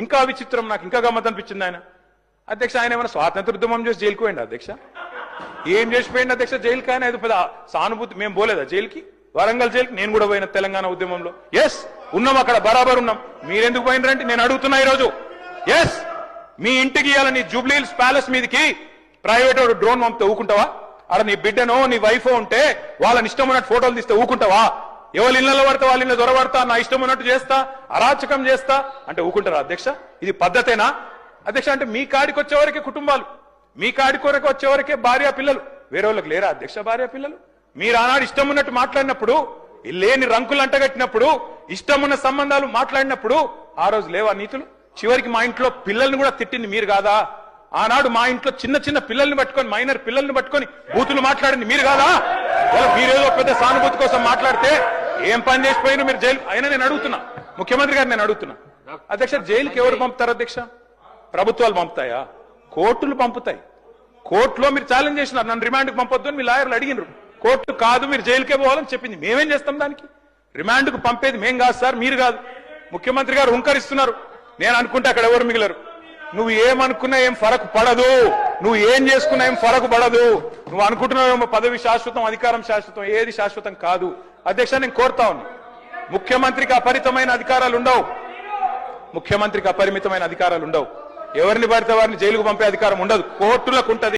ఇంకా విచిత్రం, నాకు ఇంకా గమ్మత్ అనిపించింది ఆయన. అధ్యక్ష ఆయన ఏమైనా స్వాతంత్ర ఉద్యమం చేసి జైలుకు పోయింది అధ్యక్ష? ఏం చేసిపోయింది అధ్యక్ష జైలుకి? ఆయన ఏదో పెద్ద సానుభూతి. మేము పోలేదా జైలుకి? వరంగల్ జైలుకి నేను కూడా పోయిన తెలంగాణ ఉద్యమంలో. ఎస్ ఉన్నాం, అక్కడ బరాబర్ ఉన్నాం. మీరెందుకు పోయినరంటే నేను అడుగుతున్నా ఈరోజు. ఎస్ మీ ఇంటికి ఇవ్వాలని జూబ్లీ హిల్స్ ప్యాలెస్ మీదకి ప్రైవేట్ డ్రోన్ పంపితే ఊకుంటావా? అక్కడ నీ బిడ్డనో నీ వైఫో ఉంటే వాళ్ళని ఇష్టం ఉన్నట్టు ఫోటోలు తీస్తే ఊకుంటావా? ఎవరి ఇళ్లలో పడితే వాళ్ళ ఇళ్ళ దొరబడతా, నా ఇష్టం ఉన్నట్టు చేస్తా, అరాచకం చేస్తా అంటే ఊకుంటారా అధ్యక్ష? ఇది పద్ధతేనా అధ్యక్ష? అంటే మీ కాడికి వచ్చేవరకే కుటుంబాలు, మీ కాడికి వరకు వచ్చేవరకే భార్య పిల్లలు, వేరే వాళ్ళకి లేరా అధ్యక్ష భార్య పిల్లలు? మీరు ఆనాడు ఇష్టం ఉన్నట్టు మాట్లాడినప్పుడు, లేని రంకులు అంటగట్టినప్పుడు, ఇష్టం ఉన్న సంబంధాలు మాట్లాడినప్పుడు ఆ రోజు లేవా నీతులు? చివరికి మా ఇంట్లో పిల్లల్ని కూడా తిట్టింది మీరు కాదా? ఆనాడు మా ఇంట్లో చిన్న చిన్న పిల్లల్ని పట్టుకొని, మైనర్ పిల్లల్ని పట్టుకొని బూతులు మాట్లాడింది మీరు కాదా? మీరేదో పెద్ద సానుభూతి కోసం మాట్లాడితే ఏం పని చేసిపోయినా మీరు జైలు. అయినా నేను అడుగుతున్నా ముఖ్యమంత్రి గారు, నేను అడుగుతున్నా అధ్యక్ష, జైలుకి ఎవరు పంపుతారు అధ్యక్ష? ప్రభుత్వాలు పంపుతాయా? కోర్టులు పంపుతాయి. కోర్టులో మీరు ఛాలెంజ్ చేసినారు, నన్ను రిమాండ్కి పంపొద్దు అని మీ లాయర్లు అడిగినారు. కోర్టు కాదు మీరు జైలుకే పోవాలని చెప్పింది. మేమేం చేస్తాం దానికి? రిమాండ్కు పంపేది మేం కాదు సార్, మీరు కాదు. ముఖ్యమంత్రి గారు హుంకరిస్తున్నారు. నేను అనుకుంటే అక్కడ ఎవరు మిగిలరు. నువ్వు ఏమనుకున్నా ఏం ఫరకు పడదు, నువ్వు ఏం చేసుకున్నా ఏం ఫరకు పడదు. నువ్వు అనుకుంటున్నావేమో పదవి శాశ్వతం, అధికారం శాశ్వతం, ఏది శాశ్వతం కాదు. అధ్యక్ష నేను కోరుతా ఉన్నా, ముఖ్యమంత్రికి అపరిమితమైన అధికారాలు ఉండవు. ముఖ్యమంత్రికి అపరిమితమైన అధికారాలు ఉండవు. ఎవరిని పడితే వారిని జైలుకు పంపే అధికారం ఉండదు, కోర్టులకు ఉంటది.